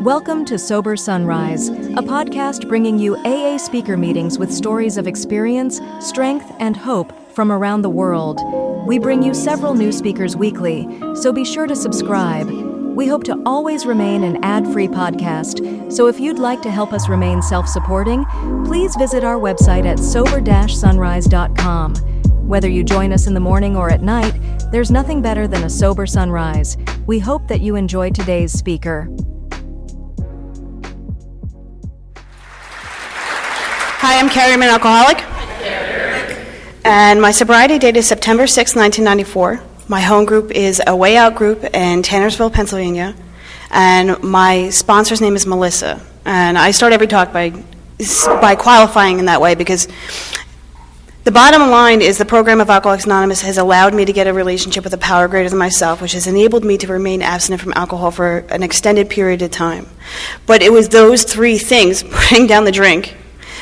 Welcome to Sober Sunrise, a podcast bringing you AA speaker meetings with stories of experience, strength, and hope from around the world. We bring you several new speakers weekly, so be sure to subscribe. We hope to always remain an ad-free podcast, so if you'd like to help us remain self-supporting, please visit our website at sober-sunrise.com. Whether you join us in the morning or at night, there's nothing better than a sober sunrise. We hope that you enjoy today's speaker. Hi, I'm Kerry, I'm an alcoholic. And my sobriety date is September 6, 1994. My home group is a way out group in Tannersville, Pennsylvania. And my sponsor's name is Melissa. And I start every talk by qualifying in that way because the bottom line is the program of Alcoholics Anonymous has allowed me to get a relationship with a power greater than myself, which has enabled me to remain abstinent from alcohol for an extended period of time. But it was those three things, putting down the drink,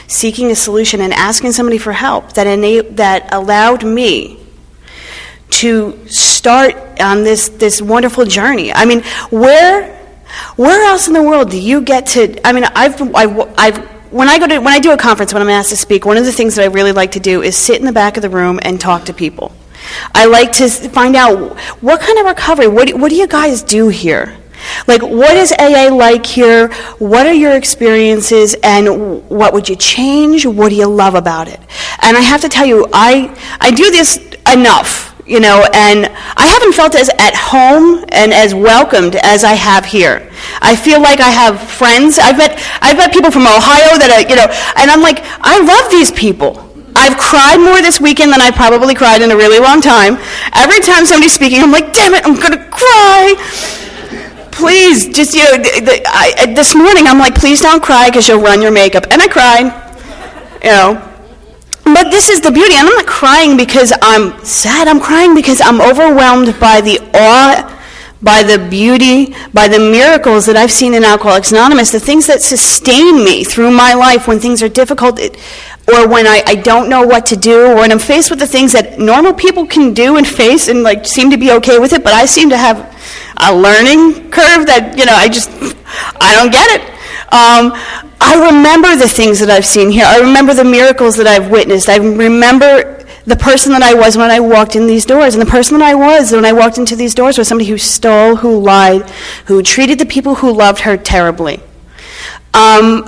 seeking a solution, and asking somebody for help that allowed me to start on this wonderful journey. I mean, where else in the world do you get to? I mean, when I do a conference, when I'm asked to speak, one of the things that I really like to do is sit in the back of the room and talk to people. I like to find out what kind of recovery. What do you guys do here? Like, what is AA like here? What are your experiences, and what would you change? What do you love about it? And I have to tell you, I do this enough, and I haven't felt as at home and as welcomed as I have here. I feel like I have friends. I've met people from Ohio that and I'm like, I love these people. I've cried more this weekend than I probably cried in a really long time. Every time somebody's speaking, I'm like, damn it, I'm gonna cry. Please, just, this morning I'm like, please don't cry because you'll ruin your makeup. And I cried, But this is the beauty. And I'm not crying because I'm sad. I'm crying because I'm overwhelmed by the awe, by the beauty, by the miracles that I've seen in Alcoholics Anonymous, the things that sustain me through my life when things are difficult, or when I don't know what to do, or when I'm faced with the things that normal people can do and face and seem to be okay with it, but I seem to have a learning curve that, I don't get it. I remember the things that I've seen here. I remember the miracles that I've witnessed. I remember the person that I was when I walked in these doors. And the person that I was when I walked into these doors was somebody who stole, who lied, who treated the people who loved her terribly. I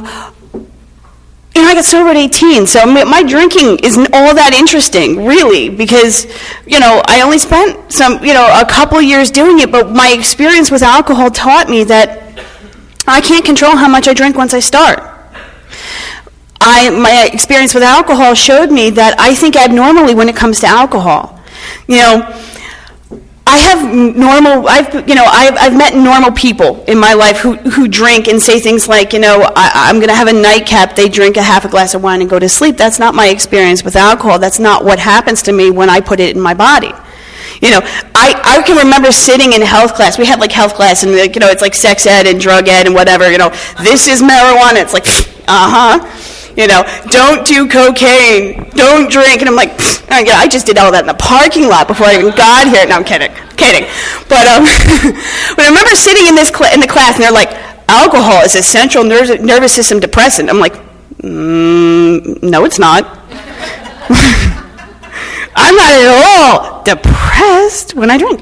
got sober at 18, so my drinking isn't all that interesting, really, because, I only spent a couple years doing it, but my experience with alcohol taught me that I can't control how much I drink once I start. My experience with alcohol showed me that I think abnormally when it comes to alcohol. I've met normal people in my life who drink and say things like, I'm going to have a nightcap, they drink a half a glass of wine and go to sleep. That's not my experience with alcohol. That's not what happens to me when I put it in my body. I can remember sitting in health class. We had health class, and it's like sex ed and drug ed and whatever. This is marijuana. It's like, don't do cocaine, don't drink. And I'm like, I just did all that in the parking lot before I even got here. No, I'm kidding. But but I remember sitting in the class, and they're like, alcohol is a central nervous system depressant. I'm like, no, it's not. I'm not at all depressed when I drink.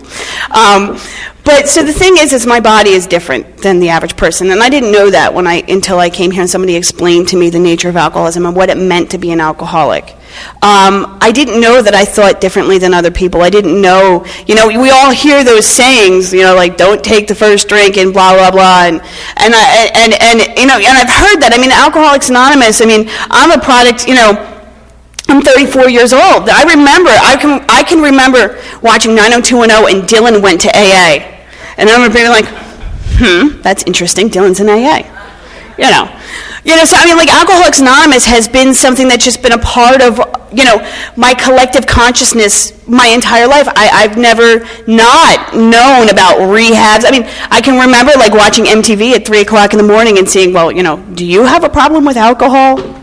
But so the thing is my body is different than the average person, and I didn't know that until I came here and somebody explained to me the nature of alcoholism and what it meant to be an alcoholic. I didn't know that I thought differently than other people. I didn't know, we all hear those sayings, like don't take the first drink and blah blah blah, and I've heard that. Alcoholics Anonymous. I'm a product. I'm 34 years old. I can remember watching 90210 and Dylan went to AA. And I remember being like, that's interesting, Dylan's in AA. So Alcoholics Anonymous has been something that's just been a part of, my collective consciousness my entire life. I've never not known about rehabs. I can remember watching MTV at 3 o'clock in the morning and seeing, do you have a problem with alcohol?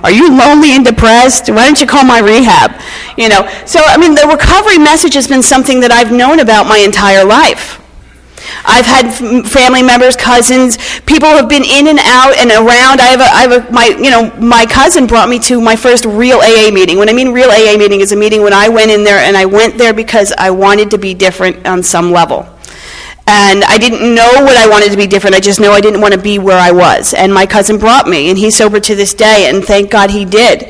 Are you lonely and depressed? Why don't you call my rehab? So the recovery message has been something that I've known about my entire life. I've had family members, cousins, people who have been in and out and around. My cousin brought me to my first real AA meeting. When I mean real AA meeting, is a meeting when I went in there, and I went there because I wanted to be different on some level. And I didn't know what I wanted to be different. I just know I didn't want to be where I was. And my cousin brought me, and he's sober to this day, and thank God he did.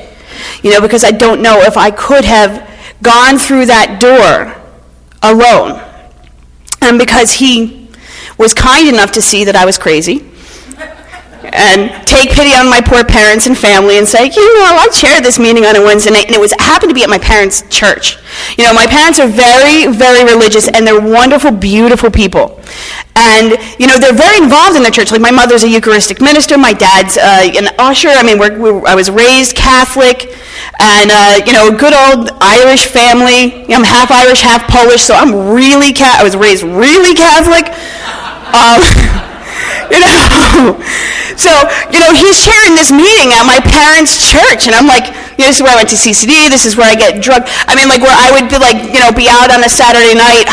Because I don't know if I could have gone through that door alone. And because he was kind enough to see that I was crazy and take pity on my poor parents and family and say, I chaired this meeting on a Wednesday night, and it happened to be at my parents' church. My parents are very, very religious, and they're wonderful, beautiful people. And, they're very involved in their church. Like, my mother's a Eucharistic minister, my dad's an usher. I was raised Catholic, and, a good old Irish family. I'm half Irish, half Polish, so I was raised really Catholic. So, he's chairing this meeting at my parents' church, and I'm like, this is where I went to CCD, this is where I get drugged. Where I would be out on a Saturday night,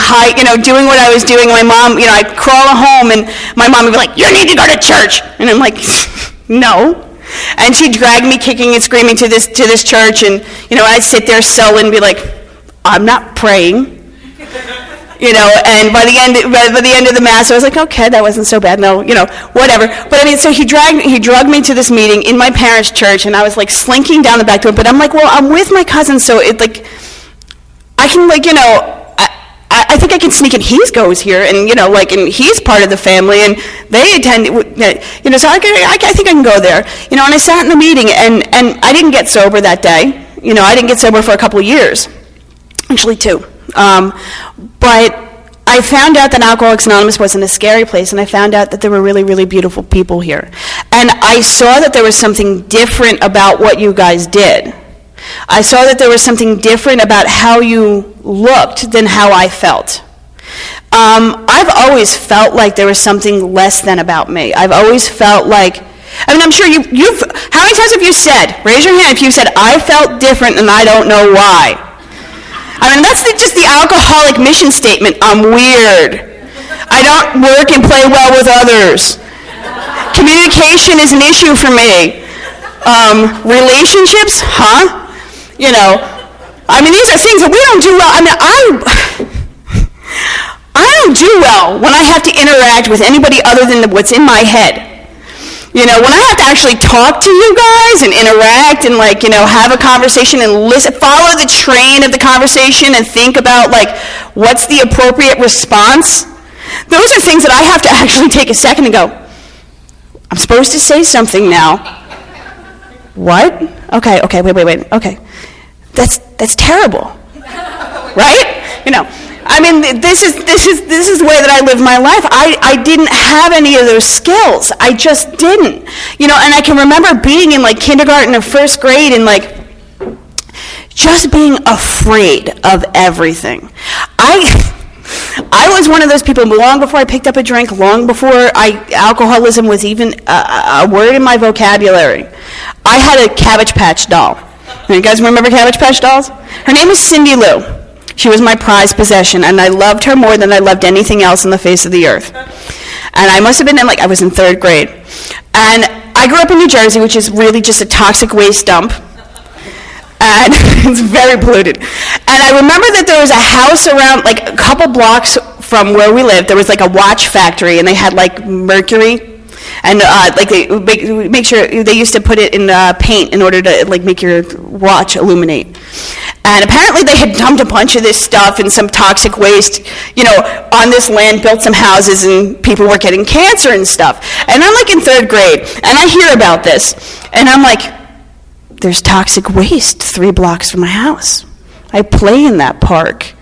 doing what I was doing. My mom, I'd crawl home, and my mom would be like, you need to go to church. And I'm like, no. And she'd drag me kicking and screaming to this church, and, I'd sit there sullen and be like, I'm not praying. And by the end of the Mass, I was like, okay, that wasn't so bad. No, whatever. But so he drugged me to this meeting in my parents' church, and I was like slinking down the back door. But I'm like, well, I'm with my cousin, so I can I think I can sneak in. He goes here, and and he's part of the family, and they attend. So I think I can go there. And I sat in the meeting, and I didn't get sober that day. I didn't get sober for a couple of years, actually 2. But I found out that Alcoholics Anonymous wasn't a scary place, and I found out that there were really, really beautiful people here. And I saw that there was something different about what you guys did. I saw that there was something different about how you looked than how I felt. I've always felt like there was something less than about me. I've always felt like, I'm sure you've, how many times have you said, raise your hand if you said, I felt different and I don't know why. That's just the alcoholic mission statement. I'm weird. I don't work and play well with others. Communication is an issue for me. Relationships, these are things that we don't do well. I don't do well when I have to interact with anybody other than what's in my head. When I have to actually talk to you guys and interact and have a conversation and listen, follow the train of the conversation and think about what's the appropriate response. Those are things that I have to actually take a second and go, I'm supposed to say something now. What? Okay, wait. Okay. That's terrible. Right? This is the way that I live my life. I didn't have any of those skills. I just didn't. And I can remember being in kindergarten or first grade and just being afraid of everything. I was one of those people long before I picked up a drink, long before alcoholism was even a word in my vocabulary. I had a Cabbage Patch doll. You guys remember Cabbage Patch dolls? Her name was Cindy Lou. She was my prized possession, and I loved her more than I loved anything else on the face of the earth. And I must have been I was in 3rd grade. And I grew up in New Jersey, which is really just a toxic waste dump. And it's very polluted. And I remember that there was a house around, a couple blocks from where we lived. There was a watch factory, and they had mercury. And they make sure they used to put it in paint in order to make your watch illuminate. And apparently they had dumped a bunch of this stuff and some toxic waste, on this land, built some houses, and people were getting cancer and stuff. And I'm in 3rd grade, and I hear about this, and I'm like, there's toxic waste 3 blocks from my house. I play in that park.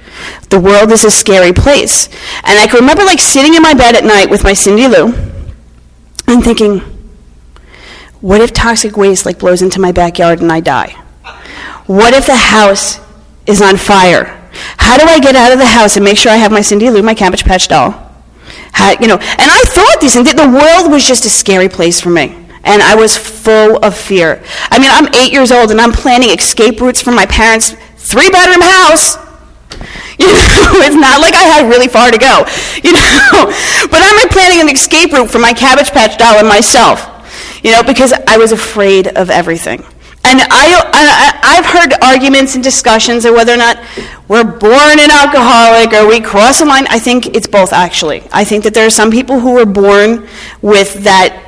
The world is a scary place. And I can remember sitting in my bed at night with my Cindy Lou, and thinking, what if toxic waste blows into my backyard and I die? What if the house is on fire? How do I get out of the house and make sure I have my Cindy Lou, my Cabbage Patch doll? And I thought these things, the world was just a scary place for me. And I was full of fear. I'm 8 years old and I'm planning escape routes from my parents' 3-bedroom house. You know, it's not like I had really far to go, you know. But I'm like planning an escape route for my Cabbage Patch doll and myself, you know, because I was afraid of everything. And I've heard arguments and discussions of whether or not we're born an alcoholic or we cross a line. I think it's both, actually. I think that there are some people who were born with that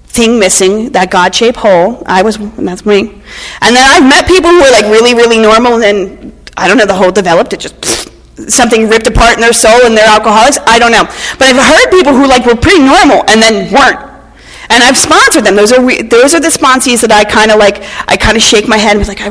thing missing, that God-shaped hole. And that's me. And then I've met people who are like really, really normal, and I don't know, the hole developed, it just, something ripped apart in their soul and they're alcoholics. I don't know. But I've heard people who like were pretty normal and then weren't. And I've sponsored them. Those are the sponsees that I kind of shake my head and be like, I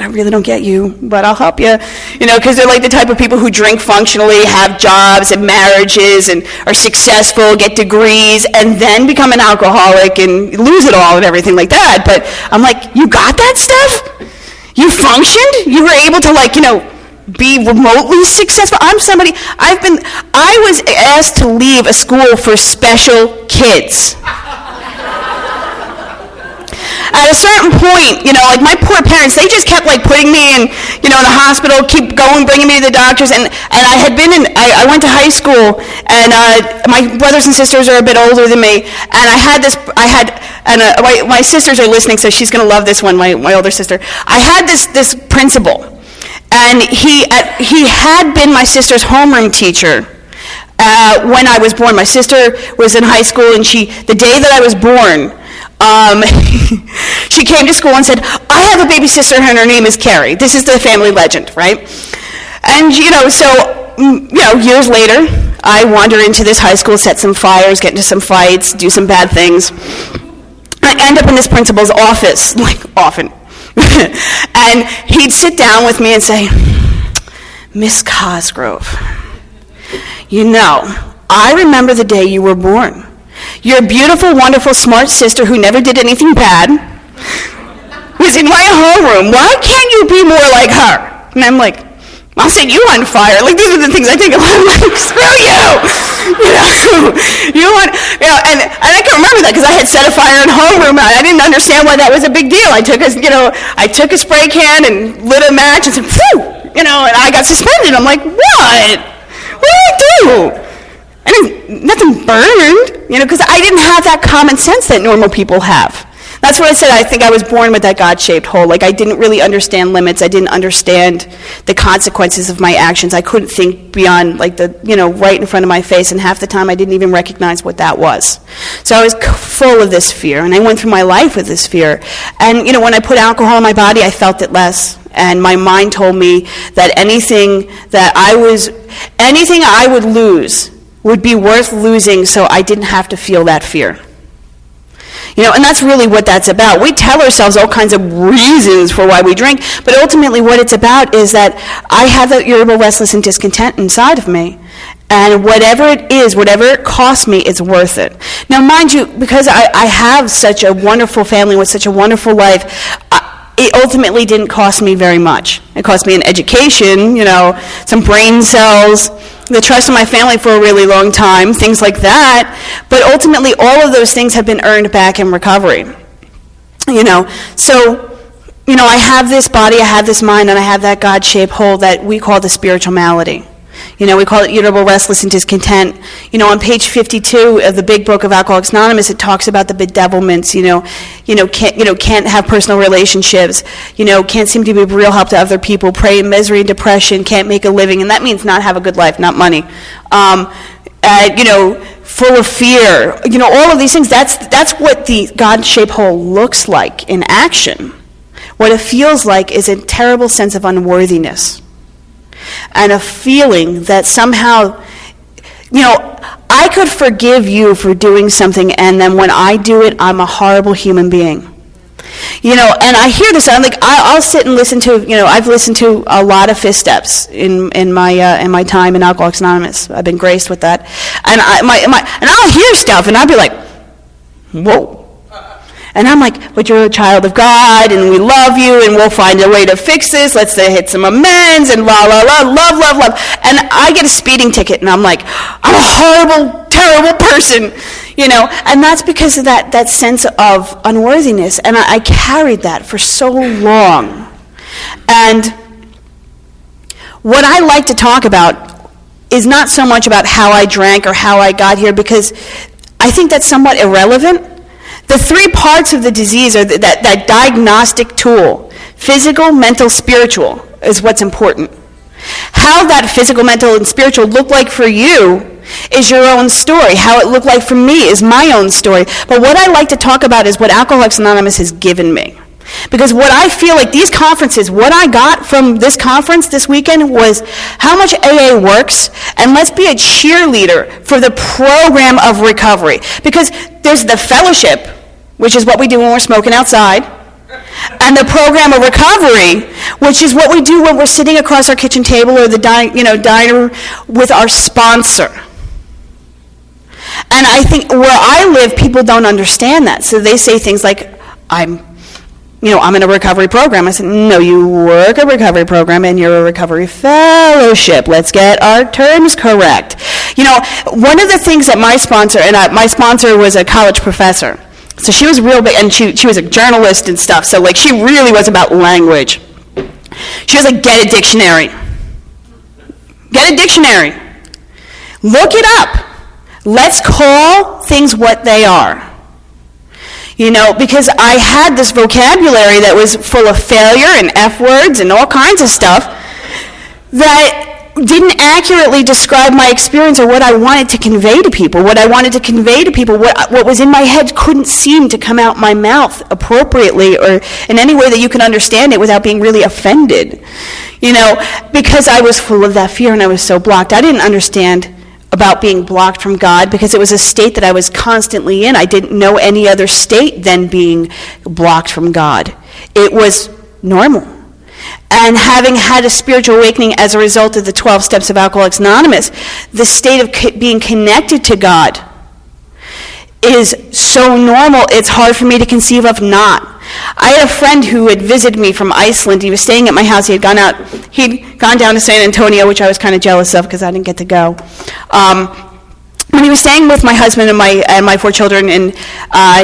really don't get you, but I'll help you. You know, because they're like the type of people who drink functionally, have jobs and marriages and are successful, get degrees, and then become an alcoholic and lose it all and everything like that. But I'm like, you got that stuff? You functioned? You were able to, like, you know, be remotely successful? I was asked to leave a school for special kids. At a certain point, you know, like my poor parents, they just kept like putting me in, you know, in the hospital, keep going, bringing me to the doctors, and I had been I went to high school, and my brothers and sisters are a bit older than me, and my sisters are listening, so she's going to love this one, my older sister. I had this principal, and he had been my sister's homeroom teacher when I was born. My sister was in high school, and the day that I was born, she came to school and said, I have a baby sister and her name is Kerry. This is the family legend, right? And, you know, so, you know, years later, I wander into this high school, set some fires, get into some fights, do some bad things. I end up in this principal's office, like often. And he'd sit down with me and say, Miss Cosgrove, you know, I remember the day you were born. Your beautiful, wonderful, smart sister who never did anything bad was in my homeroom. Why can't you be more like her? And I'm like, I'll set you on fire. Like, these are the things I think of. I'm like, screw you! And I can remember that because I had set a fire in homeroom. I didn't understand why that was a big deal. I took a spray can and lit a match and said, phew! You know, and I got suspended. I'm like, what? What did I do? I mean, nothing burned, you know, because I didn't have that common sense that normal people have. That's what I said. I think I was born with that God-shaped hole. Like, I didn't really understand limits. I didn't understand the consequences of my actions. I couldn't think beyond, like, right in front of my face, and half the time I didn't even recognize what that was. So I was full of this fear, and I went through my life with this fear. And, you know, when I put alcohol in my body, I felt it less. And my mind told me that anything I would lose would be worth losing so I didn't have to feel that fear. You know, and that's really what that's about. We tell ourselves all kinds of reasons for why we drink, but ultimately what it's about is that I have that irritable, restless, and discontent inside of me. And whatever it is, whatever it costs me, it's worth it. Now, mind you, because I have such a wonderful family with such a wonderful life, it ultimately didn't cost me very much. It cost me an education, you know, some brain cells, the trust in my family for a really long time, things like that. But ultimately, all of those things have been earned back in recovery. You know, so, you know, I have this body, I have this mind, and I have that God-shaped hole that we call the spiritual malady. You know, we call it irritable, restless, and discontent. You know, on page 52 of the big book of Alcoholics Anonymous, it talks about the bedevilments. Can't have personal relationships. You know, can't seem to be of real help to other people. Prey in misery and depression. Can't make a living, and that means not have a good life, not money. Full of fear. You know, all of these things. That's what the God-shaped hole looks like in action. What it feels like is a terrible sense of unworthiness. And a feeling that somehow, you know, I could forgive you for doing something, and then when I do it, I'm a horrible human being. You know, and I hear this, I'm like, I'll sit and listen to, you know, I've listened to a lot of fifth steps in my time in Alcoholics Anonymous. I've been graced with that. And I'll hear stuff, and I'll be like, whoa. And I'm like, but you're a child of God, and we love you, and we'll find a way to fix this. Let's hit some amends, and la, la, la, love, love, love. And I get a speeding ticket, and I'm like, I'm a horrible, terrible person, you know. And that's because of that sense of unworthiness. And I carried that for so long. And what I like to talk about is not so much about how I drank or how I got here, because I think that's somewhat irrelevant. The three parts of the disease are that diagnostic tool: physical, mental, spiritual, is what's important. How that physical, mental, and spiritual look like for you is your own story. How it looked like for me is my own story. But what I like to talk about is what Alcoholics Anonymous has given me. Because what I feel like these conferences, what I got from this conference this weekend was how much AA works, and let's be a cheerleader for the program of recovery. Because there's the fellowship, which is what we do when we're smoking outside, and the program of recovery, which is what we do when we're sitting across our kitchen table or the diner with our sponsor. And I think where I live, people don't understand that. So they say things like, I'm in a recovery program. I said, no, you work a recovery program and you're a recovery fellowship. Let's get our terms correct. One of the things that my sponsor was a college professor. So she was real big, and she was a journalist and stuff. So she really was about language. She was like, get a dictionary. Get a dictionary. Look it up. Let's call things what they are. Because I had this vocabulary that was full of failure and F words and all kinds of stuff that didn't accurately describe my experience or what I wanted to convey to people. What I wanted to convey to people, what was in my head couldn't seem to come out my mouth appropriately or in any way that you can understand it without being really offended. Because I was full of that fear and I was so blocked. I didn't understand about being blocked from God because it was a state that I was constantly in. I didn't know any other state than being blocked from God. It was normal. And having had a spiritual awakening as a result of the 12 steps of Alcoholics Anonymous, the state of being connected to God is so normal, it's hard for me to conceive of not. I had a friend who had visited me from Iceland. He was staying at my house. He'd gone down to San Antonio, which I was kind of jealous of because I didn't get to go. When he was staying with my husband and my 4 children, and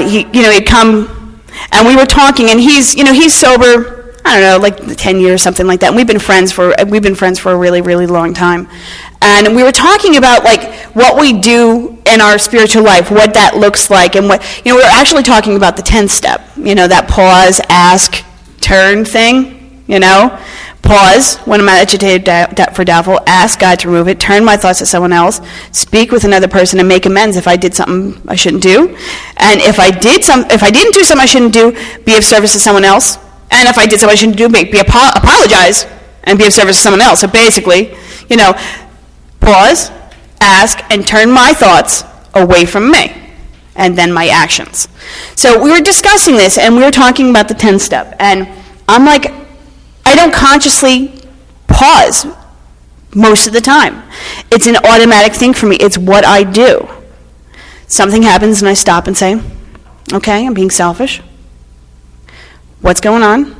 he'd come, and we were talking, and he's sober, I don't know, like 10 years, something like that. And we've been friends for a really, really long time. And we were talking about what we do in our spiritual life, what that looks like, and we were actually talking about the 10th step, that pause, ask, turn thing, Pause when I'm agitated for doubtful, ask God to remove it, turn my thoughts to someone else, speak with another person and make amends if I did something I shouldn't do. And if I didn't do something I shouldn't do, be of service to someone else. And if I did something I shouldn't do, apologize and be of service to someone else. So basically, pause, ask, and turn my thoughts away from me, and then my actions. So we were discussing this, and we were talking about the 10th step, and I'm like, I don't consciously pause most of the time. It's an automatic thing for me. It's what I do. Something happens, and I stop and say, okay, I'm being selfish. What's going on?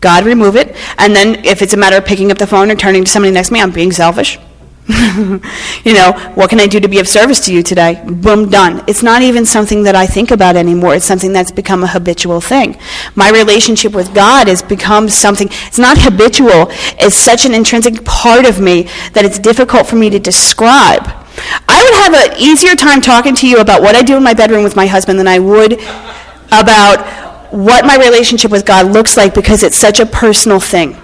God, remove it. And then if it's a matter of picking up the phone or turning to somebody next to me, I'm being selfish. What can I do to be of service to you today? Boom, done. It's not even something that I think about anymore. It's something that's become a habitual thing. My relationship with God has become something, it's not habitual, it's such an intrinsic part of me that it's difficult for me to describe. I would have an easier time talking to you about what I do in my bedroom with my husband than I would about what my relationship with God looks like, because it's such a personal thing.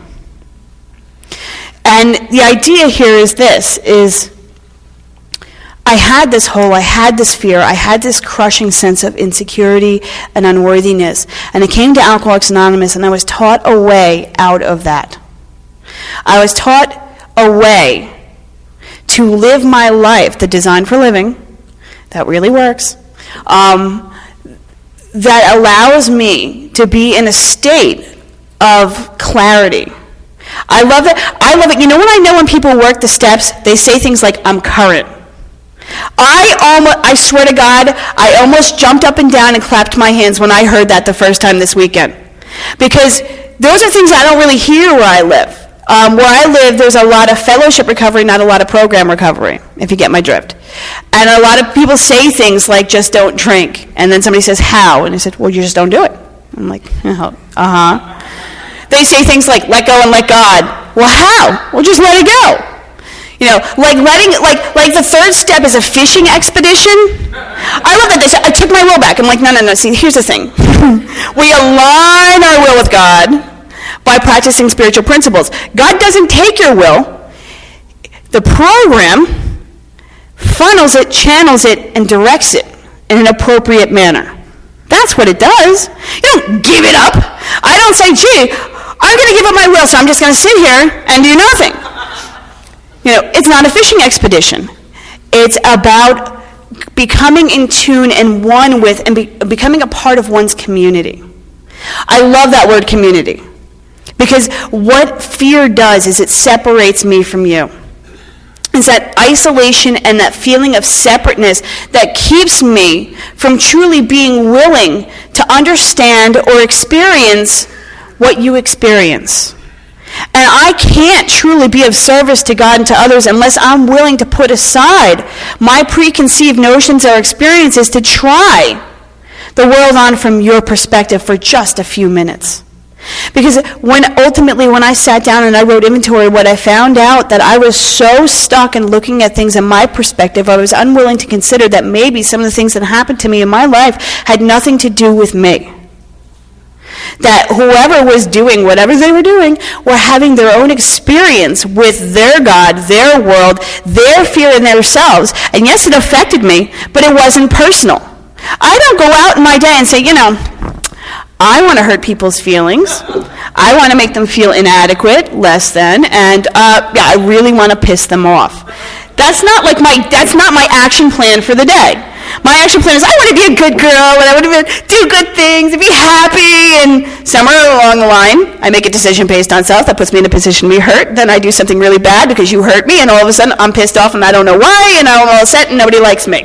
And the idea here is this, I had this hole, I had this fear, I had this crushing sense of insecurity and unworthiness. And I came to Alcoholics Anonymous and I was taught a way out of that. I was taught a way to live my life, the design for living, that really works, that allows me to be in a state of clarity. I love it. When people work the steps, they say things like, I'm current. I swear to God, I almost jumped up and down and clapped my hands when I heard that the first time this weekend. Because those are things I don't really hear where I live. Where I live, there's a lot of fellowship recovery, not a lot of program recovery, if you get my drift. And a lot of people say things like, just don't drink. And then somebody says, how? And I said, well, you just don't do it. I'm like, uh-huh. They say things like, let go and let God. Well, how? Well, just let it go. Like the third step is a fishing expedition. I love that I took my will back. I'm like, no. See, here's the thing. We align our will with God by practicing spiritual principles. God doesn't take your will. The program funnels it, channels it, and directs it in an appropriate manner. That's what it does. You don't give it up. I don't say, gee, I'm going to give up my will, so I'm just going to sit here and do nothing. It's not a fishing expedition. It's about becoming in tune and one with and becoming a part of one's community. I love that word community because what fear does is it separates me from you. It's that isolation and that feeling of separateness that keeps me from truly being willing to understand or experience what you experience. And I can't truly be of service to God and to others unless I'm willing to put aside my preconceived notions or experiences to try the world on from your perspective for just a few minutes. Because when I sat down and I wrote inventory, what I found out that I was so stuck in looking at things in my perspective, I was unwilling to consider that maybe some of the things that happened to me in my life had nothing to do with me. That whoever was doing whatever they were doing were having their own experience with their God, their world, their fear in themselves. And yes, it affected me, but it wasn't personal. I don't go out in my day and say, I want to hurt people's feelings. I want to make them feel inadequate, less than, and I really want to piss them off. That's not my action plan for the day. My action plan is I want to be a good girl, and I want to do good things, and be happy, and somewhere along the line, I make a decision based on self that puts me in a position to be hurt. Then I do something really bad because you hurt me, and all of a sudden I'm pissed off, and I don't know why, and I'm all upset, and nobody likes me.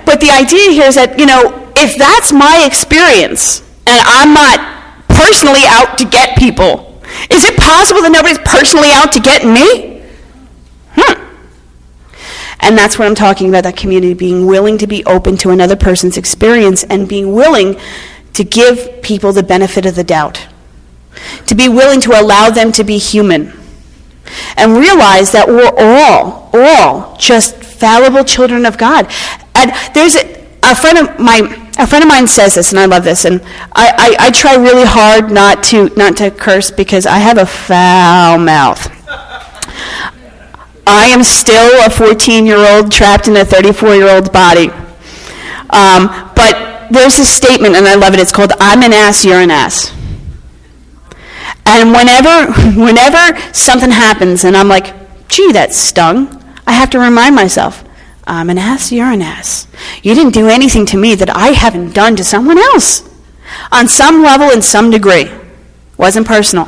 But the idea here is that, if that's my experience, and I'm not personally out to get people, is it possible that nobody's personally out to get me? And that's what I'm talking about, that community, being willing to be open to another person's experience and being willing to give people the benefit of the doubt. To be willing to allow them to be human. And realize that we're all just fallible children of God. And there's a friend of mine says this, and I love this, and I try really hard not to curse because I have a foul mouth. I am still a 14-year-old trapped in a 34-year-old's body. But there's a statement, and I love it. It's called, I'm an ass, you're an ass. And whenever something happens, and I'm like, gee, that stung, I have to remind myself, I'm an ass, you're an ass. You didn't do anything to me that I haven't done to someone else. On some level, in some degree. Wasn't personal.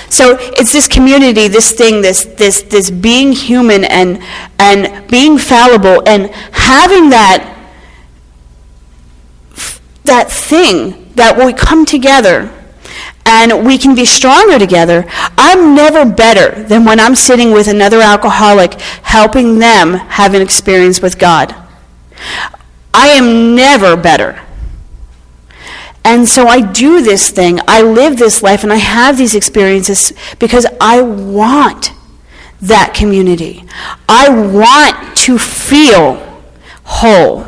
So it's this community, this thing, this being human and being fallible and having that thing that we come together and we can be stronger together. I'm never better than when I'm sitting with another alcoholic helping them have an experience with God. I am never better. And so I do this thing, I live this life, and I have these experiences because I want that community. I want to feel whole.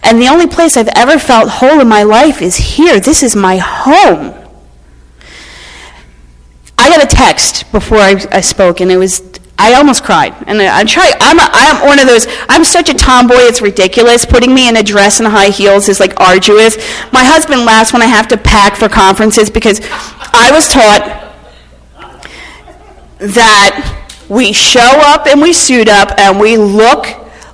And the only place I've ever felt whole in my life is here. This is my home. I got a text before I spoke, and I almost cried. And I'm one of those, I'm such a tomboy, it's ridiculous. Putting me in a dress and high heels is like arduous. My husband laughs when I have to pack for conferences because I was taught that we show up and we suit up and we look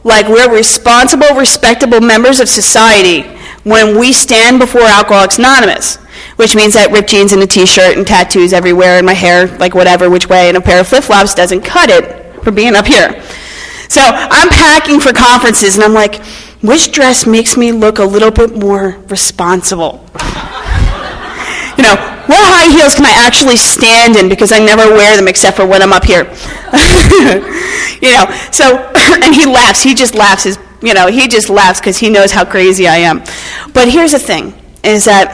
like we're responsible, respectable members of society when we stand before Alcoholics Anonymous. Which means that ripped jeans and a t-shirt and tattoos everywhere and my hair, like whatever, which way, and a pair of flip-flops doesn't cut it for being up here. So I'm packing for conferences, and I'm like, which dress makes me look a little bit more responsible? What high heels can I actually stand in because I never wear them except for when I'm up here? And he laughs. He just laughs. He just laughs because he knows how crazy I am. But here's the thing, is that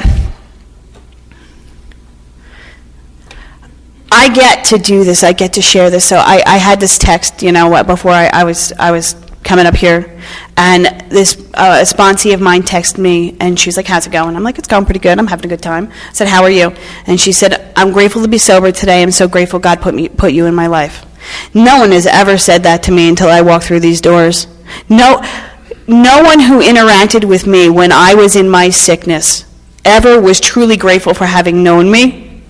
I get to do this. I get to share this. So I had this text, before I was coming up here, and this a sponsee of mine texted me, and she's like, "How's it going?" I'm like, "It's going pretty good. I'm having a good time." I said, "How are you?" And she said, "I'm grateful to be sober today. I'm so grateful God put you in my life." No one has ever said that to me until I walked through these doors. No one who interacted with me when I was in my sickness ever was truly grateful for having known me.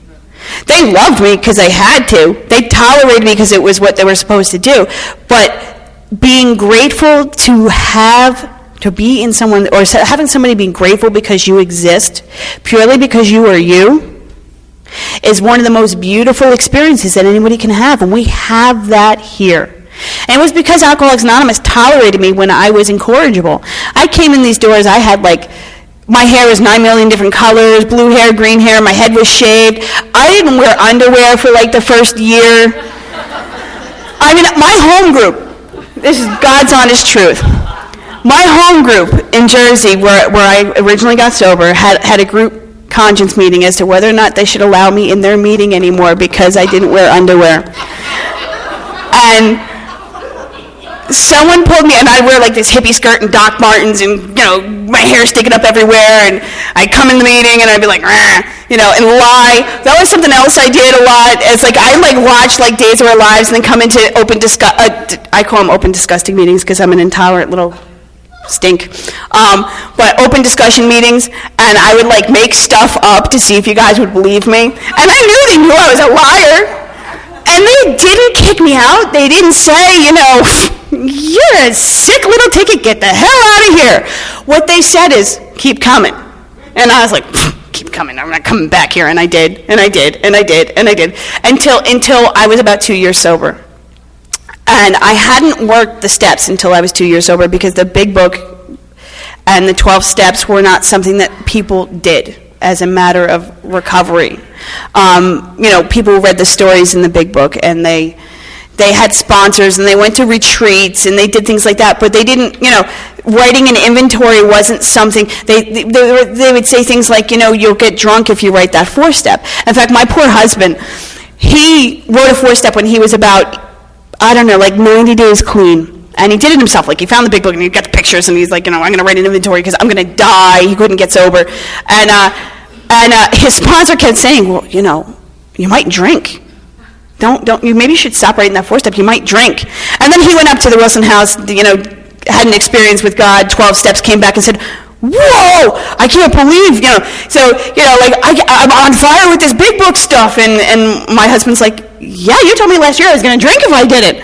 They loved me because they had to. They tolerated me because it was what they were supposed to do. But being grateful to be in someone, or having somebody be grateful because you exist, purely because you are you, is one of the most beautiful experiences that anybody can have, and we have that here. And it was because Alcoholics Anonymous tolerated me when I was incorrigible. I came in these doors, I had my hair was 9 million different colors, blue hair, green hair, my head was shaved. I didn't wear underwear for the first year. I mean, my home group, this is God's honest truth. My home group in Jersey, where I originally got sober, had a group conscience meeting as to whether or not they should allow me in their meeting anymore because I didn't wear underwear. And someone pulled me, and I wear this hippie skirt and Doc Martens, and my hair sticking up everywhere, and I'd come in the meeting and I'd be like, "Rah," and lie. That was something else I did a lot. It's I watch Days of Our Lives and then come into I call them open disgusting meetings because I'm an intolerant little stink. But open discussion meetings, and I would make stuff up to see if you guys would believe me. And I knew they knew I was a liar. And they didn't kick me out. They didn't say, "You're a sick little ticket, get the hell out of here." What they said is, "Keep coming." And I was like, "Keep coming, I'm not coming back here." And I did, and I did, and I did, and I did, until I was about 2 years sober. And I hadn't worked the steps until I was 2 years sober, because the big book and the 12 steps were not something that people did as a matter of recovery. People read the stories in the big book, and they had sponsors, and they went to retreats, and they did things like that, but they didn't, writing an inventory wasn't something, they would say things like, "You'll get drunk if you write that 4-step. In fact, my poor husband, he wrote a 4-step when he was about, 90 days clean. And he did it himself. He found the big book, and he got the pictures, and he's like, "I'm going to write an inventory because I'm going to die." He couldn't get sober. And his sponsor kept saying, "Well, you might drink. Maybe you should stop writing that 4-step. You might drink." And then he went up to the Wilson house, had an experience with God, 12 steps, came back and said, "Whoa, I can't believe, I'm on fire with this big book stuff." And my husband's like, "Yeah, you told me last year I was going to drink if I did it."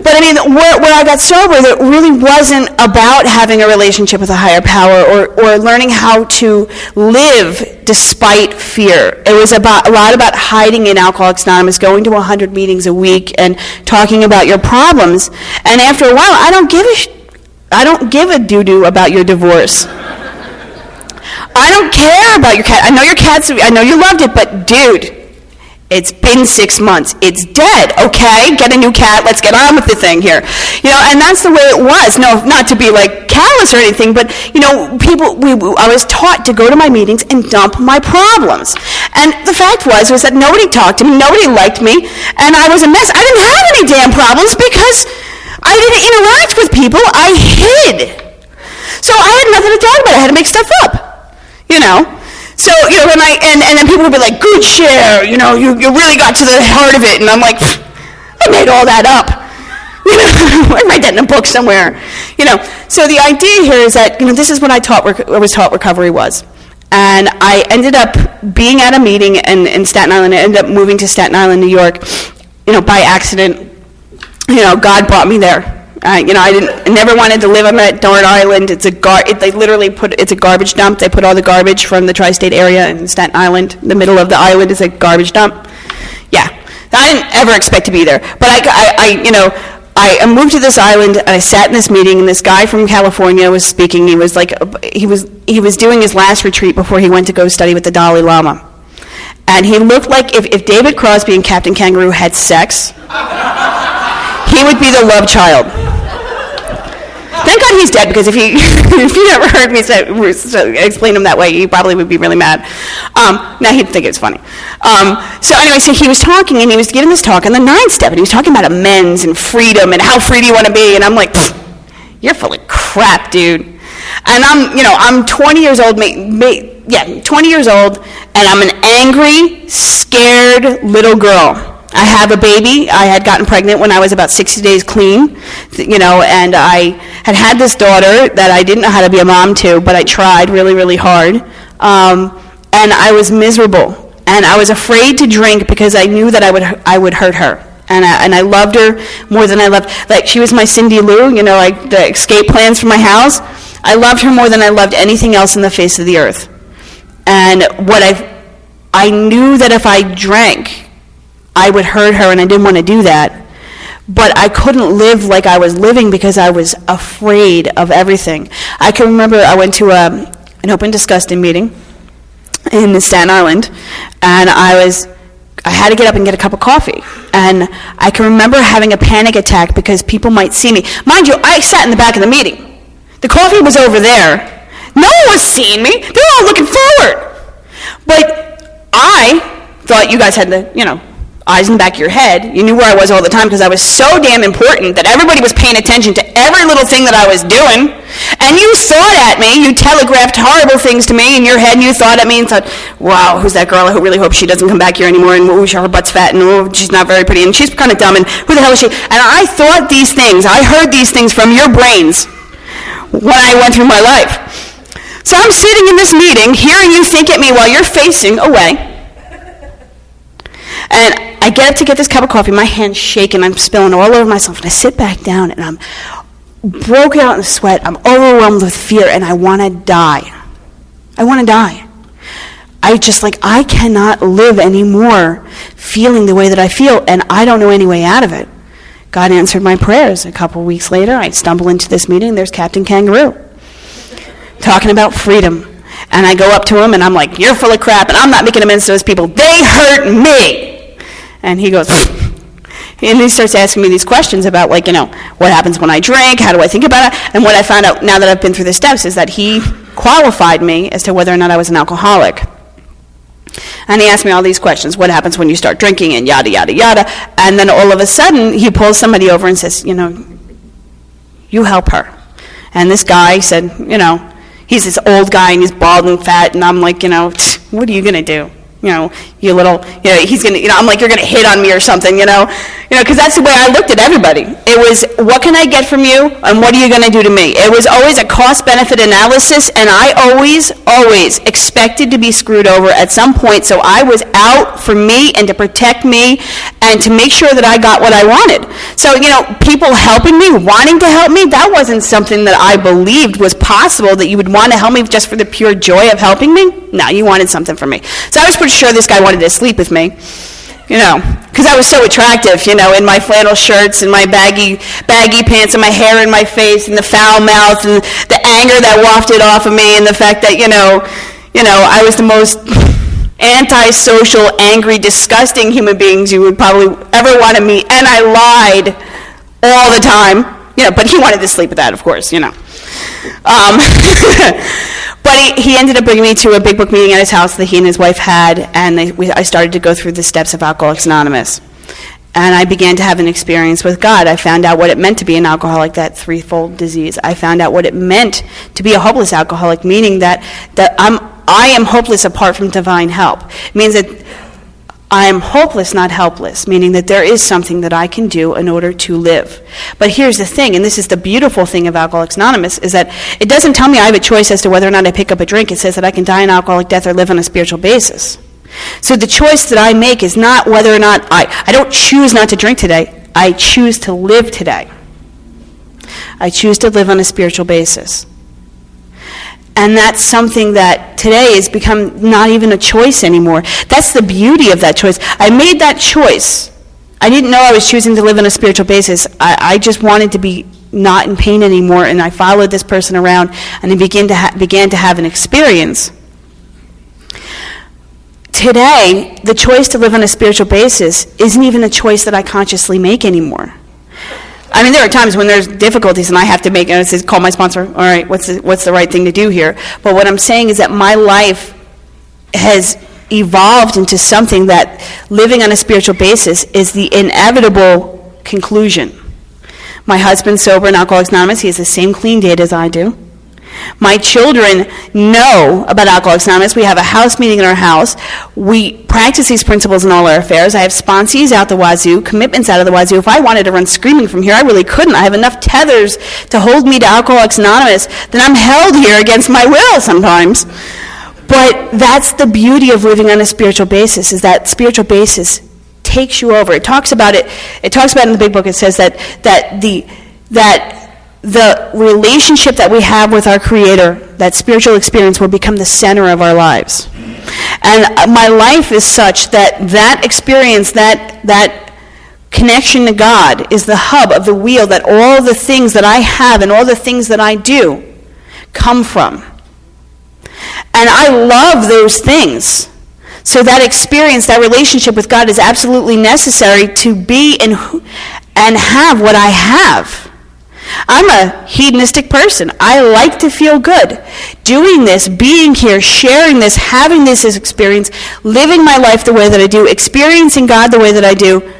But I mean, where I got sober, that really wasn't about having a relationship with a higher power or learning how to live despite fear. It was a lot about hiding in Alcoholics Anonymous, going to 100 meetings a week and talking about your problems. And after a while, I don't give a doo-doo about your divorce. I don't care about your cat. I know you loved it, but dude, it's been 6 months. It's dead, okay? Get a new cat. Let's get on with the thing here. And that's the way it was. No, not to be callous or anything, but, I was taught to go to my meetings and dump my problems. And the fact was that nobody talked to me, nobody liked me, and I was a mess. I didn't have any damn problems because I didn't interact with people. I hid. So I had nothing to talk about. I had to make stuff up, So, and then people would be like, "Good share, you really got to the heart of it." And I'm like, I made all that up. I read that in a book somewhere. So the idea here is that, this is what I was taught recovery was. And I ended up being at a meeting in Staten Island. I ended up moving to Staten Island, New York, by accident. God brought me there. I never wanted to live on that darn island. It's a garbage dump. They put all the garbage from the tri-state area in Staten Island. The middle of the island is a garbage dump. Yeah, I didn't ever expect to be there. But I moved to this island, and I sat in this meeting, and this guy from California was speaking. He was he was doing his last retreat before he went to go study with the Dalai Lama. And he looked like if David Crosby and Captain Kangaroo had sex, he would be the love child. Thank God he's dead, because if you never heard me explain him that way, he probably would be really mad. Now he'd think it's funny. So anyway, so he was talking, and he was giving this talk on the 9th step, and he was talking about amends and freedom and how free do you want to be, and I'm like, you're full of crap, dude. And I'm 20 years old, 20 years old, and I'm an angry, scared little girl. I have a baby. I had gotten pregnant when I was about 60 days clean, and I had this daughter that I didn't know how to be a mom to, but I tried really, really hard. And I was miserable. And I was afraid to drink because I knew that I would hurt her. And I loved her more than I loved, like, she was my Cindy Lou, like the escape plans from my house. I loved her more than I loved anything else in the face of the earth. And I knew that if I drank, I would hurt her, and I didn't want to do that. But I couldn't live like I was living because I was afraid of everything. I can remember I went to an open disgusting meeting in Staten Island, and I had to get up and get a cup of coffee. And I can remember having a panic attack because people might see me. Mind you, I sat in the back of the meeting. The coffee was over there. No one was seeing me. They were all looking forward. But I thought you guys had the, eyes in the back of your head. You knew where I was all the time because I was so damn important that everybody was paying attention to every little thing that I was doing. And you thought at me, you telegraphed horrible things to me in your head, and you thought at me and thought, wow, who's that girl? I really hope she doesn't come back here anymore, and oh, her butt's fat, and oh, she's not very pretty, and she's kind of dumb, and who the hell is she? And I thought these things, I heard these things from your brains when I went through my life. So I'm sitting in this meeting, hearing you think at me while you're facing away. And I get up to get this cup of coffee, my hand's shaking, I'm spilling all over myself, and I sit back down, and I'm broken out in sweat, I'm overwhelmed with fear, and I want to die. I want to die. I cannot live anymore feeling the way that I feel, and I don't know any way out of it. God answered my prayers. A couple weeks later, I stumble into this meeting, there's Captain Kangaroo, talking about freedom. And I go up to him, and I'm like, you're full of crap, and I'm not making amends to those people. They hurt me. And he goes, and he starts asking me these questions about, what happens when I drink, how do I think about it? And what I found out now that I've been through the steps is that he qualified me as to whether or not I was an alcoholic. And he asked me all these questions. What happens when you start drinking, and yada, yada, yada. And then all of a sudden, he pulls somebody over and says, you help her. And this guy said, he's this old guy, and he's bald and fat, and I'm like, what are you going to do? You little, he's going to, I'm like, you're going to hit on me or something, because that's the way I looked at everybody. It was, what can I get from you, and what are you going to do to me? It was always a cost-benefit analysis, and I always expected to be screwed over at some point, so I was out for me and to protect me and to make sure that I got what I wanted. So, people helping me, wanting to help me, that wasn't something that I believed was possible, that you would want to help me just for the pure joy of helping me. No, you wanted something from me. So I was pretty sure this guy wanted to sleep with me, because I was so attractive, in my flannel shirts and my baggy pants and my hair in my face and the foul mouth and the anger that wafted off of me and the fact that, I was the most antisocial, angry, disgusting human beings you would probably ever want to meet, and I lied all the time, but he wanted to sleep with that, of course, But he ended up bringing me to a big book meeting at his house that he and his wife had, and I started to go through the steps of Alcoholics Anonymous. And I began to have an experience with God. I found out what it meant to be an alcoholic, that threefold disease. I found out what it meant to be a hopeless alcoholic, meaning that I am hopeless apart from divine help. It means that I am hopeless, not helpless, meaning that there is something that I can do in order to live. But here's the thing, and this is the beautiful thing of Alcoholics Anonymous, is that it doesn't tell me I have a choice as to whether or not I pick up a drink. It says that I can die an alcoholic death or live on a spiritual basis. So the choice that I make is not whether or not I don't choose not to drink today. I choose to live today. I choose to live on a spiritual basis. And that's something that today has become not even a choice anymore. That's the beauty of that choice. I made that choice. I didn't know I was choosing to live on a spiritual basis. I just wanted to be not in pain anymore, and I followed this person around, and I began to have an experience. Today, the choice to live on a spiritual basis isn't even a choice that I consciously make anymore. I mean, there are times when there's difficulties and I have to call my sponsor, all right, what's the right thing to do here? But what I'm saying is that my life has evolved into something that living on a spiritual basis is the inevitable conclusion. My husband's sober in Alcoholics Anonymous. He has the same clean date as I do. My children know about Alcoholics Anonymous. We have a house meeting in our house. We practice these principles in all our affairs. I have sponsees out the wazoo, commitments out of the wazoo. If I wanted to run screaming from here, I really couldn't. I have enough tethers to hold me to Alcoholics Anonymous that I'm held here against my will sometimes. But that's the beauty of living on a spiritual basis, is that spiritual basis takes you over. It talks about it in the big book. It says that the relationship that we have with our Creator, that spiritual experience, will become the center of our lives. And my life is such that experience, that connection to God is the hub of the wheel that all the things that I have and all the things that I do come from. And I love those things. So that experience, that relationship with God is absolutely necessary to be and have what I have. I'm a hedonistic person. I like to feel good. Doing this, being here, sharing this, having this as experience, living my life the way that I do, experiencing God the way that I do,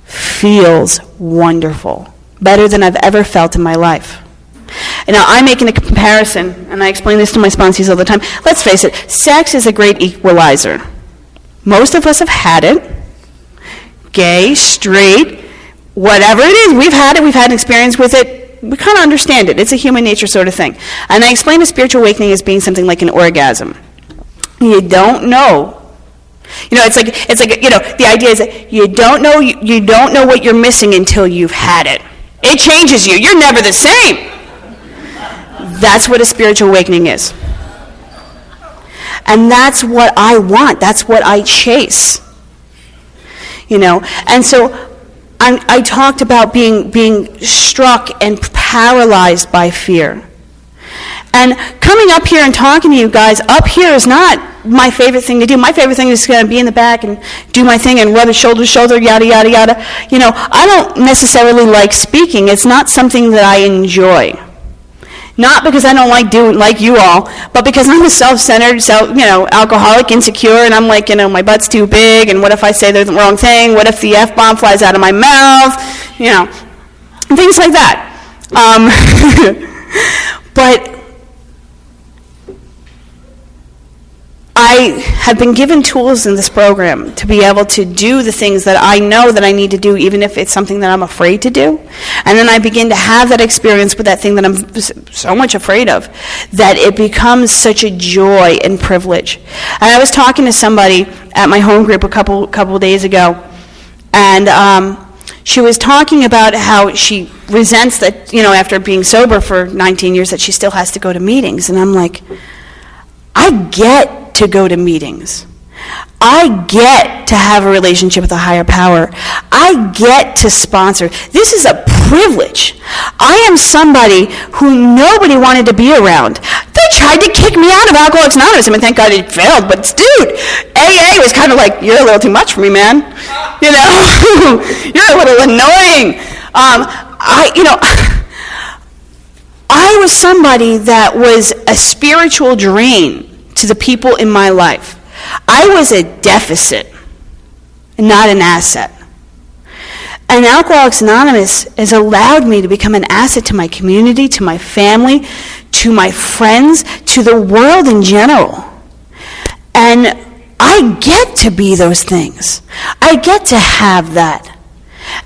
feels wonderful. Better than I've ever felt in my life. And now I'm making a comparison, and I explain this to my sponsees all the time. Let's face it, sex is a great equalizer. Most of us have had it. Gay, straight, whatever it is, we've had an experience with it. We kind of understand it. It's a human nature sort of thing. And I explain a spiritual awakening as being something like an orgasm. You don't know. It's like the idea is that you don't know what you're missing until you've had it. It changes you. You're never the same. That's what a spiritual awakening is. And that's what I want. That's what I chase. And so I talked about being struck and paralyzed by fear. And coming up here and talking to you guys, up here is not my favorite thing to do. My favorite thing is to be in the back and do my thing and rub it shoulder to shoulder, yada, yada, yada. I don't necessarily like speaking. It's not something that I enjoy. Not because I don't like you all, but because I'm a self-centered, alcoholic, insecure, and I'm like, my butt's too big, and what if I say the wrong thing? What if the F-bomb flies out of my mouth? Things like that. But I have been given tools in this program to be able to do the things that I know that I need to do, even if it's something that I'm afraid to do. And then I begin to have that experience with that thing that I'm so much afraid of, that it becomes such a joy and privilege. And I was talking to somebody at my home group a couple days ago, and she was talking about how she resents that, after being sober for 19 years, that she still has to go to meetings. And I'm like, I get to go to meetings. I get to have a relationship with a higher power. I get to sponsor. This is a privilege. I am somebody who nobody wanted to be around. They tried to kick me out of Alcoholics Anonymous. Thank God it failed, but dude, AA was kind of like, you're a little too much for me, man. You're a little annoying. I was somebody that was a spiritual drain to the people in my life. I was a deficit, not an asset. And Alcoholics Anonymous has allowed me to become an asset to my community, to my family, to my friends, to the world in general. And I get to be those things. I get to have that.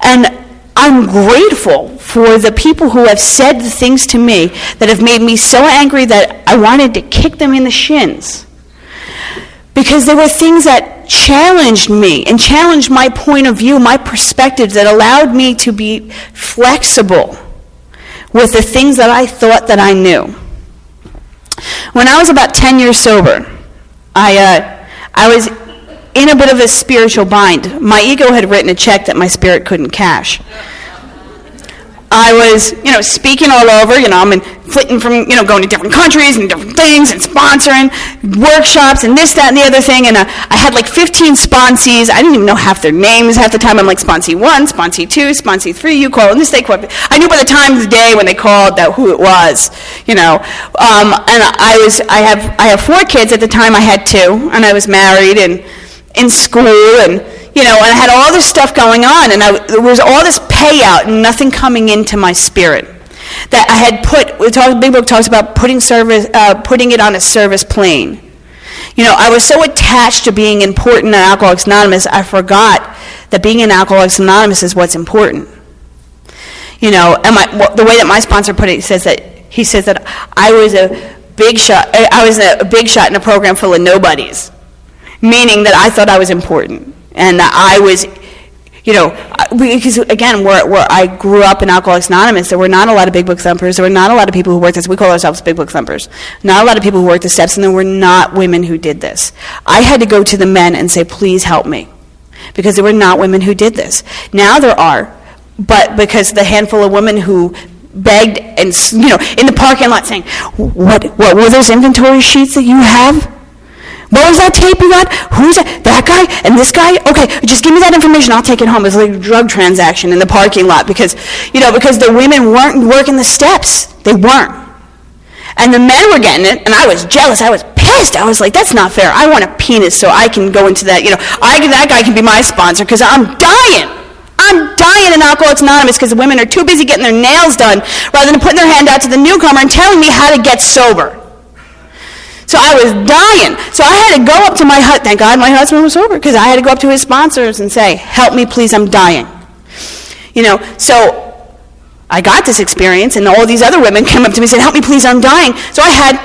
And I'm grateful for the people who have said the things to me that have made me so angry that I wanted to kick them in the shins. Because there were things that challenged me and challenged my point of view, my perspective, that allowed me to be flexible with the things that I thought that I knew. When I was about 10 years sober, I was in a bit of a spiritual bind. My ego had written a check that my spirit couldn't cash. I was, speaking all over, I'm flitting from, going to different countries and different things and sponsoring workshops and this, that, and the other thing. And I had like 15 sponsees. I didn't even know half their names half the time. I'm like, sponsee 1, sponsee 2, sponsee 3, you call, and this, they call. I knew by the time of the day when they called that who it was, And I have 4 kids. At the time I had 2, and I was married and in school, and and I had all this stuff going on, and there was all this payout and nothing coming into my spirit that I had Big Book talks about putting it on a service plane. I was so attached to being important in Alcoholics Anonymous, I forgot that being in Alcoholics Anonymous is what's important. And the way that my sponsor put it, he says that I was a big shot. I was a big shot in a program full of nobodies, meaning that I thought I was important. And I was, because again, where I grew up in Alcoholics Anonymous, there were not a lot of Big Book thumpers. There were not a lot of people who worked this. We call ourselves Big Book thumpers. Not a lot of people who worked the steps, and there were not women who did this. I had to go to the men and say, please help me, because there were not women who did this. Now there are, but because the handful of women who begged and, in the parking lot saying, what were those inventory sheets that you have? What was that tape you got? Who's that? That guy and this guy? Okay, just give me that information. I'll take it home. It was like a drug transaction in the parking lot because the women weren't working the steps. They weren't. And the men were getting it, and I was jealous. I was pissed. I was like, that's not fair. I want a penis so I can go into that. That guy can be my sponsor because I'm dying. I'm dying in Alcoholics Anonymous because the women are too busy getting their nails done rather than putting their hand out to the newcomer and telling me how to get sober. So I was dying. So I had to go up to my husband. Thank God my husband was sober, because I had to go up to his sponsors and say, help me, please, I'm dying. So I got this experience, and all these other women came up to me and said, help me, please, I'm dying. So I had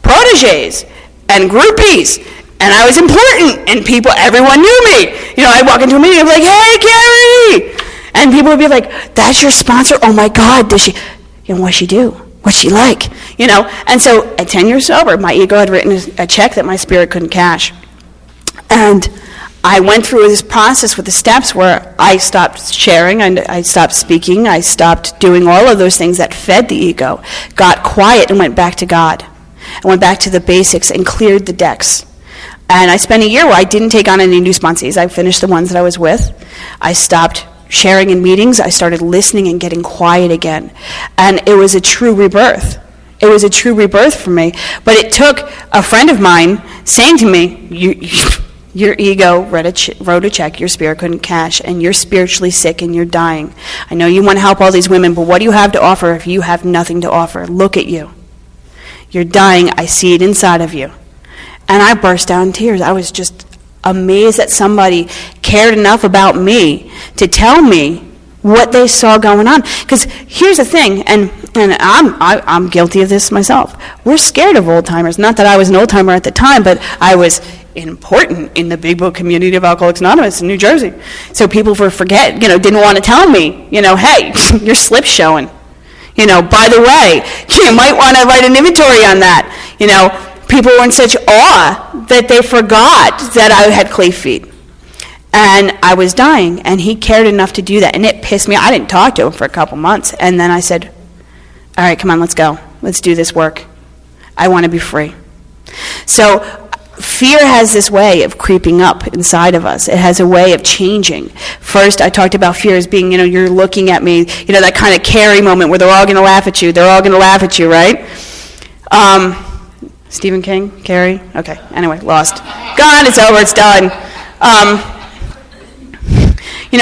proteges and groupies, and I was important, and everyone knew me. I'd walk into a meeting and I'd be like, hey, Kerry! And people would be like, that's your sponsor? Oh my God, does she, what'd she do? What's she like? And so at 10 years sober, my ego had written a check that my spirit couldn't cash. And I went through this process with the steps where I stopped sharing, and I stopped speaking, I stopped doing all of those things that fed the ego, got quiet and went back to God. I went back to the basics and cleared the decks. And I spent a year where I didn't take on any new sponsees. I finished the ones that I was with. I stopped sharing in meetings. I started listening and getting quiet again. And it was a true rebirth. It was a true rebirth for me. But it took a friend of mine saying to me, your ego wrote a check your spirit couldn't cash, and you're spiritually sick and you're dying. I know you want to help all these women, but what do you have to offer if you have nothing to offer? Look at you. You're dying. I see it inside of you. And I burst down in tears. I was just amazed that somebody cared enough about me to tell me what they saw going on. Because here's the thing, and I'm guilty of this myself. We're scared of old-timers. Not that I was an old-timer at the time, but I was important in the Big Book community of Alcoholics Anonymous in New Jersey. So people didn't want to tell me, hey, your slip's showing. By the way, you might want to write an inventory on that. People were in such awe that they forgot that I had clay feet. And I was dying, and he cared enough to do that. And it pissed me off. I didn't talk to him for a couple months. And then I said, all right, come on, let's go. Let's do this work. I want to be free. So fear has this way of creeping up inside of us. It has a way of changing. First, I talked about fear as being, you're looking at me, that kind of Kerry moment where they're all going to laugh at you. They're all going to laugh at you, right? Stephen King, Kerry? Okay, anyway, lost. Gone, it's over, it's done.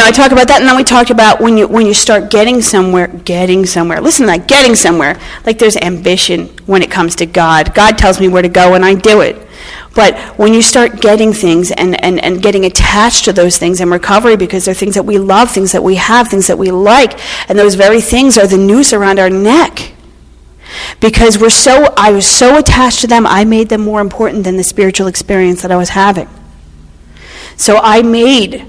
I talk about that, and then we talked about when you start getting somewhere. Listen to that, getting somewhere. Like there's ambition when it comes to God. God tells me where to go, and I do it. But when you start getting things and getting attached to those things in recovery, because they're things that we love, things that we have, things that we like, and those very things are the noose around our neck. Because I was so attached to them, I made them more important than the spiritual experience that I was having. So I made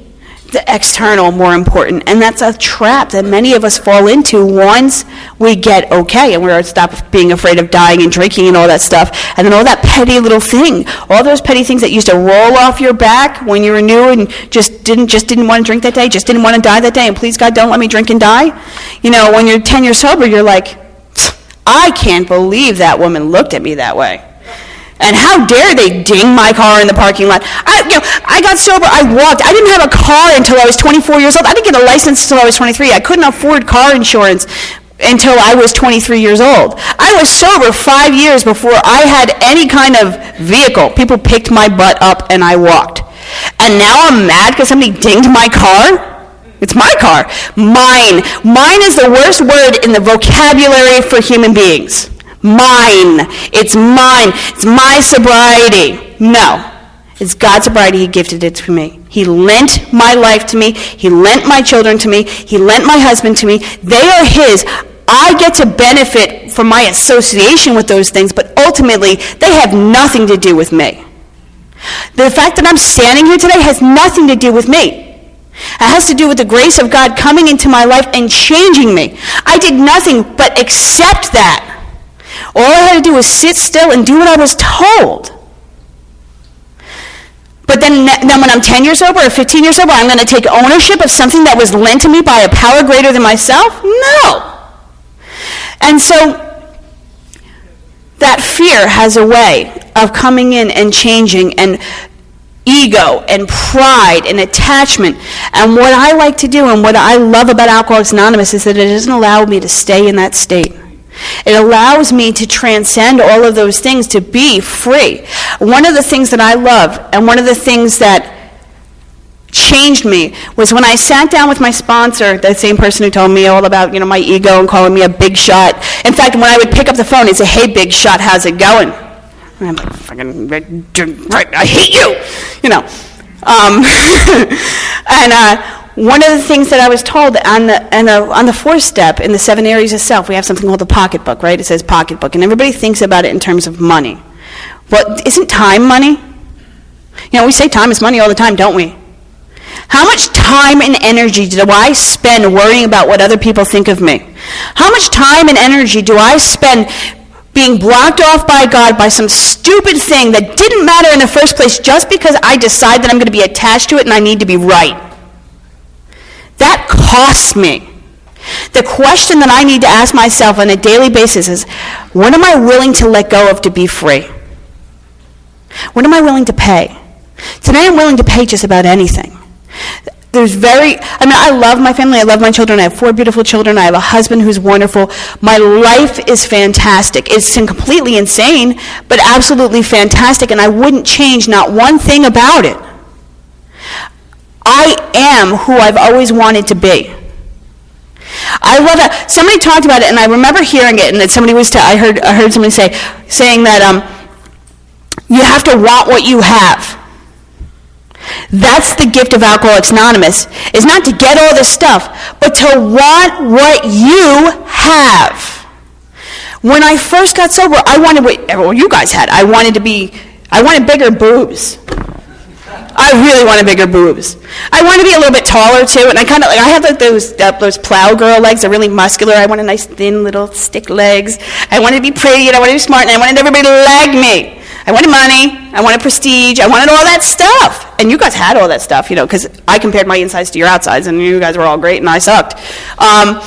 the external more important. And that's a trap that many of us fall into once we get okay and we stop being afraid of dying and drinking and all that stuff. And then all that petty little thing, all those petty things that used to roll off your back when you were new and just didn't want to drink that day, just didn't want to die that day, and please God, don't let me drink and die. You know, when you're 10 years sober, you're like, I can't believe that woman looked at me that way. And how dare they ding my car in the parking lot? I got sober, I walked. I didn't have a car until I was 24 years old. I didn't get a license until I was 23. I couldn't afford car insurance until I was 23 years old. I was sober 5 years before I had any kind of vehicle. People picked my butt up and I walked. And now I'm mad because somebody dinged my car? It's my car. Mine. Mine is the worst word in the vocabulary for human beings. Mine. It's mine. It's my sobriety. No. It's God's sobriety. He gifted it to me. He lent my life to me. He lent my children to me. He lent my husband to me. They are His. I get to benefit from my association with those things, but ultimately, they have nothing to do with me. The fact that I'm standing here today has nothing to do with me. It has to do with the grace of God coming into my life and changing me. I did nothing but accept that. All I had to do was sit still and do what I was told. But then when I'm 10 years sober or 15 years sober, I'm going to take ownership of something that was lent to me by a power greater than myself? No. And so that fear has a way of coming in and changing, and ego and pride and attachment. And what I like to do and what I love about Alcoholics Anonymous is that it doesn't allow me to stay in that state. It allows me to transcend all of those things, to be free. One of the things that I love, and one of the things that changed me, was when I sat down with my sponsor, the same person who told me all about, my ego and calling me a big shot. In fact, when I would pick up the phone, he'd say, "Hey, big shot, how's it going?" And I'm like, "Fucking, I hate you," And one of the things that I was told on the fourth step in the 7 areas of self, we have something called the pocketbook, right? It says pocketbook, and everybody thinks about it in terms of money. Well, isn't time money? We say time is money all the time, don't we? How much time and energy do I spend worrying about what other people think of me? How much time and energy do I spend being blocked off by God by some stupid thing that didn't matter in the first place just because I decide that I'm going to be attached to it and I need to be right? That costs me. The question that I need to ask myself on a daily basis is, what am I willing to let go of to be free? What am I willing to pay? Today I'm willing to pay just about anything. I love my family, I love my children, I have 4 beautiful children, I have a husband who's wonderful. My life is fantastic. It's completely insane, but absolutely fantastic, and I wouldn't change not one thing about it. I am who I've always wanted to be. I love that. Somebody talked about it, and I remember hearing it, and that somebody I heard somebody saying that you have to want what you have. That's the gift of Alcoholics Anonymous, is not to get all this stuff, but to want what you have. When I first got sober, I wanted what you guys had. I wanted bigger boobs. I really wanted bigger boobs. I wanted to be a little bit taller too, and I had those plow girl legs. They're really muscular. I wanted nice thin little stick legs. I wanted to be pretty, and I wanted to be smart, and I wanted everybody to like me. I wanted money, I wanted prestige, I wanted all that stuff. And you guys had all that stuff, because I compared my insides to your outsides, and you guys were all great, and I sucked. And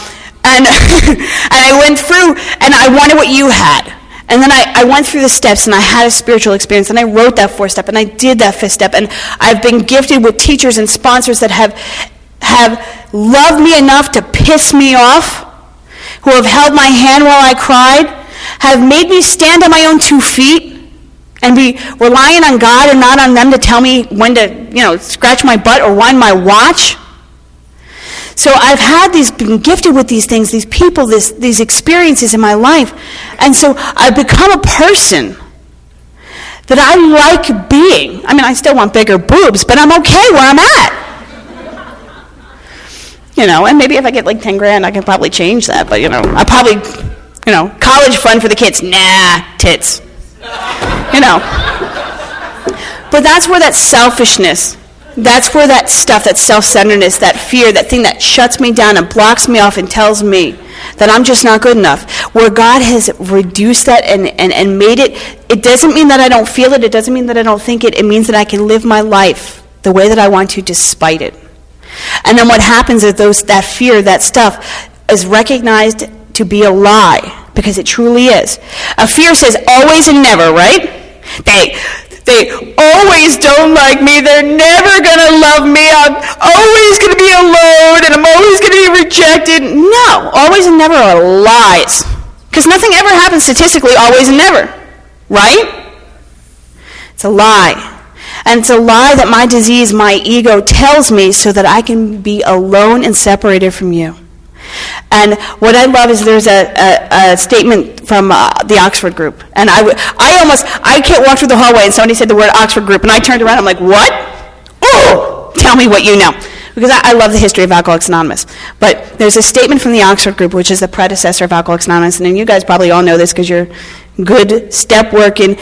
I went through, and I wanted what you had. And then I went through the steps, and I had a spiritual experience, and I wrote that 4th step, and I did that 5th step, and I've been gifted with teachers and sponsors that have loved me enough to piss me off, who have held my hand while I cried, have made me stand on my own 2 feet, and be relying on God and not on them to tell me when to, scratch my butt or wind my watch. So I've been gifted with these things, these people, these experiences in my life. And so I've become a person that I like being. I still want bigger boobs, but I'm okay where I'm at. And maybe if I get like 10 grand, I can probably change that. But, I probably, college fund for the kids. Nah, tits. But that's where that selfishness that stuff, that self-centeredness, that fear, that thing that shuts me down and blocks me off and tells me that I'm just not good enough, where God has reduced that and made it. It doesn't mean that I don't feel it. It doesn't mean that I don't think it. It means that I can live my life the way that I want to despite it. And then what happens is that fear, that stuff, is recognized to be a lie, because it truly is. A fear says always and never, right? They always don't like me. They're never going to love me. I'm always going to be alone, and I'm always going to be rejected. No, always and never are lies. Because nothing ever happens statistically always and never, right? It's a lie. And it's a lie that my disease, my ego, tells me so that I can be alone and separated from you. And what I love is there's a statement from the Oxford group. And I can't walk through the hallway and somebody said the word Oxford group, and I turned around, I'm like, what? Oh, tell me what you know. Because I love the history of Alcoholics Anonymous. But there's a statement from the Oxford group, which is the predecessor of Alcoholics Anonymous. And you guys probably all know this because you're good step working,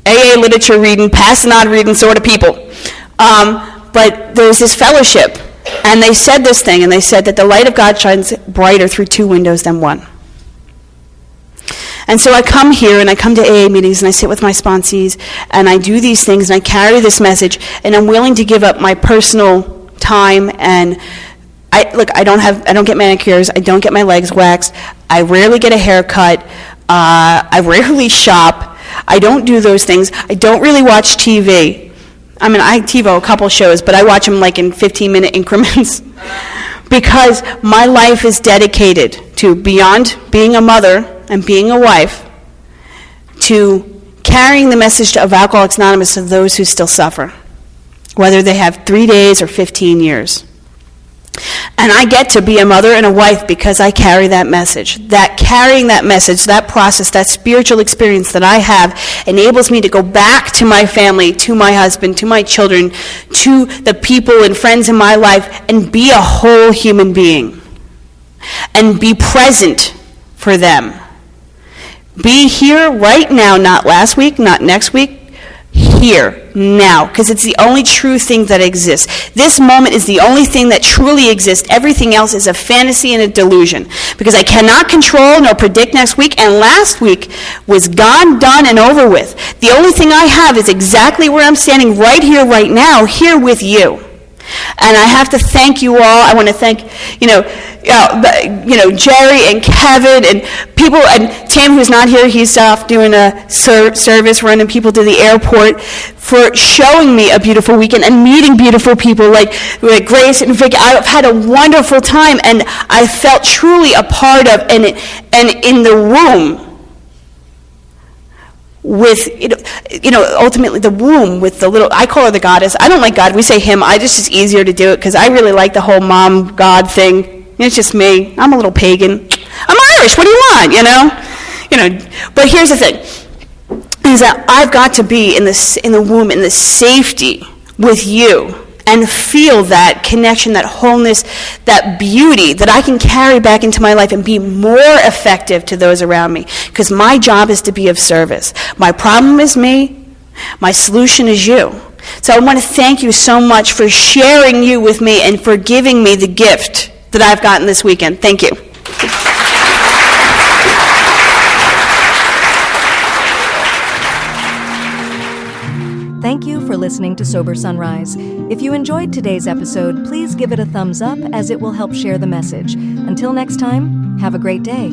AA literature reading, pass and on reading sort of people. But there's this fellowship. And they said this thing, and they said that the light of God shines brighter through 2 windows than 1. And so I come here, and I come to AA meetings, and I sit with my sponsees, and I do these things, and I carry this message, and I'm willing to give up my personal time, and I don't get manicures, I don't get my legs waxed, I rarely get a haircut, I rarely shop, I don't do those things, I don't really watch TV. I mean, I TiVo a couple shows, but I watch them like in 15-minute increments because my life is dedicated to, beyond being a mother and being a wife, to carrying the message of Alcoholics Anonymous to those who still suffer, whether they have 3 days or 15 years. And I get to be a mother and a wife because I carry that message. That carrying that message, that process, that spiritual experience that I have enables me to go back to my family, to my husband, to my children, to the people and friends in my life, and be a whole human being. And be present for them. Be here right now, not last week, not next week. Here, now, because it's the only true thing that exists. This moment is the only thing that truly exists. Everything else is a fantasy and a delusion, because I cannot control nor predict next week, and last week was gone, done, and over with. The only thing I have is exactly where I'm standing right here, right now, here with you. And I have to thank you all. I want to thank, Jerry and Kevin and people, and Tim, who's not here, he's off doing a service, running people to the airport, for showing me a beautiful weekend and meeting beautiful people like Grace and Vicky. I've had a wonderful time, and I felt truly a part of, and in the room with, ultimately the womb with the little, I call her the goddess. I don't like God. We say him. It's easier to do it because I really like the whole mom God thing. It's just me. I'm a little pagan. I'm Irish. What do you want, But here's the thing, is that I've got to be in the womb, in the safety with you, and feel that connection, that wholeness, that beauty that I can carry back into my life and be more effective to those around me. Because my job is to be of service. My problem is me. My solution is you. So I want to thank you so much for sharing you with me and for giving me the gift that I've gotten this weekend. Thank you. Thank you for listening to Sober Sunrise. If you enjoyed today's episode, please give it a thumbs up as it will help share the message. Until next time, have a great day.